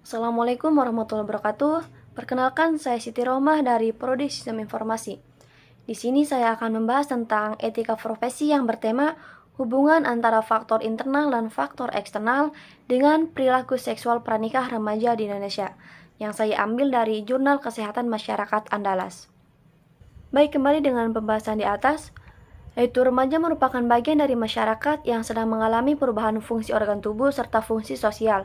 Assalamualaikum warahmatullahi wabarakatuh. Perkenalkan, saya Siti Romah dari Prodi Sistem Informasi. Di sini saya akan membahas tentang etika profesi yang bertema hubungan antara faktor internal dan faktor eksternal dengan perilaku seksual pranikah remaja di Indonesia, yang saya ambil dari Jurnal Kesehatan Masyarakat Andalas. Baik, kembali dengan pembahasan di atas, yaitu remaja merupakan bagian dari masyarakat yang sedang mengalami perubahan fungsi organ tubuh serta fungsi sosial.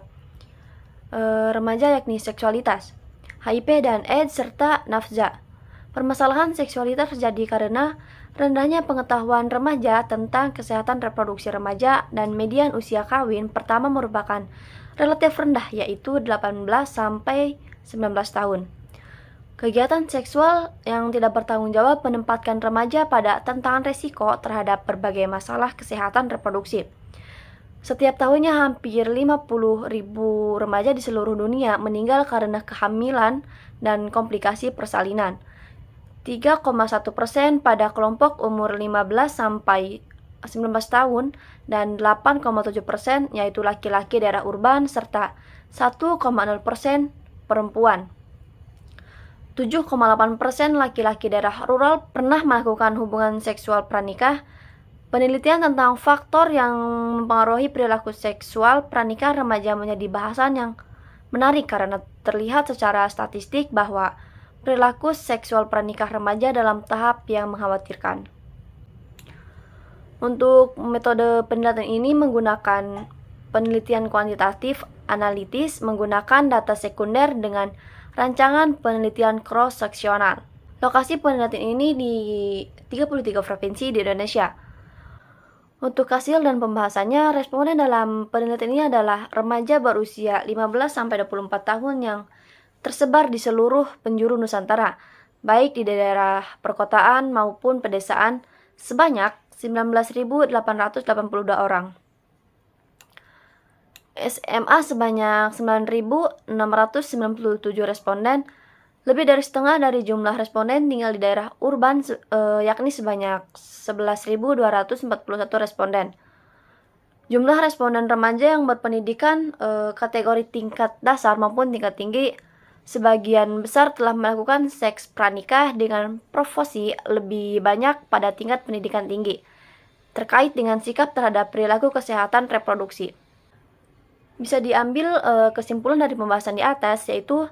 Remaja yakni seksualitas, HIV dan AIDS serta nafza. Permasalahan seksualitas terjadi karena rendahnya pengetahuan remaja tentang kesehatan reproduksi remaja dan median usia kawin pertama merupakan relatif rendah, yaitu 18 sampai 19 tahun. Kegiatan seksual yang tidak bertanggung jawab menempatkan remaja pada tantangan resiko terhadap berbagai masalah kesehatan reproduksi. Setiap tahunnya hampir 50.000 remaja di seluruh dunia meninggal karena kehamilan dan komplikasi persalinan. 3,1% pada kelompok umur 15 sampai 19 tahun dan 8,7% yaitu laki-laki daerah urban serta 1,0% perempuan. 7,8% laki-laki daerah rural pernah melakukan hubungan seksual pranikah. Penelitian tentang faktor yang mempengaruhi perilaku seksual pranikah remaja menjadi bahasan yang menarik karena terlihat secara statistik bahwa perilaku seksual pranikah remaja dalam tahap yang mengkhawatirkan. Untuk metode penelitian ini menggunakan penelitian kuantitatif analitis menggunakan data sekunder dengan rancangan penelitian cross-seksional. Lokasi penelitian ini di 33 provinsi di Indonesia. Untuk hasil dan pembahasannya, responden dalam penelitian ini adalah remaja berusia 15-24 tahun yang tersebar di seluruh penjuru Nusantara, baik di daerah perkotaan maupun pedesaan, sebanyak 19.882 orang. SMA sebanyak 9.697 responden. Lebih dari setengah dari jumlah responden tinggal di daerah urban, yakni sebanyak 11.241 responden. Jumlah responden remaja yang berpendidikan kategori tingkat dasar maupun tingkat tinggi, sebagian besar telah melakukan seks pranikah dengan profesi lebih banyak pada tingkat pendidikan tinggi, terkait dengan sikap terhadap perilaku kesehatan reproduksi. Bisa diambil kesimpulan dari pembahasan di atas, yaitu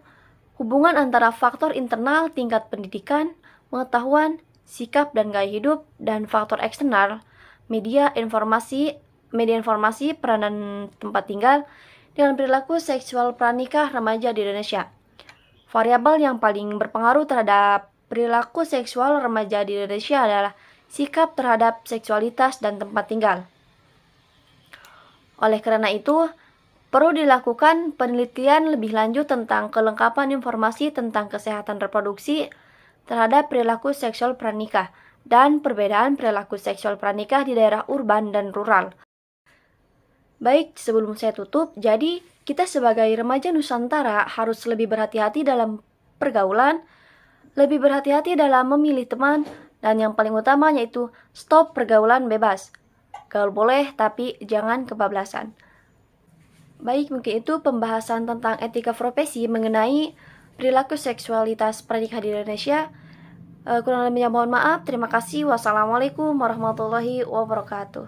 hubungan antara faktor internal tingkat pendidikan, pengetahuan, sikap dan gaya hidup, dan faktor eksternal, media informasi, peranan tempat tinggal, dengan perilaku seksual pranikah remaja di Indonesia. Variabel yang paling berpengaruh terhadap perilaku seksual remaja di Indonesia adalah sikap terhadap seksualitas dan tempat tinggal. Oleh karena itu, perlu dilakukan penelitian lebih lanjut tentang kelengkapan informasi tentang kesehatan reproduksi terhadap perilaku seksual pranikah dan perbedaan perilaku seksual pranikah di daerah urban dan rural. Baik, sebelum saya tutup, jadi kita sebagai remaja Nusantara harus lebih berhati-hati dalam pergaulan, lebih berhati-hati dalam memilih teman, dan yang paling utama yaitu stop pergaulan bebas. Gaul boleh, tapi jangan kebablasan. Baik, mungkin itu pembahasan tentang etika profesi mengenai perilaku seksualitas pranikah di Indonesia. Kurang lebihnya mohon maaf. Terima kasih. Wassalamualaikum warahmatullahi wabarakatuh.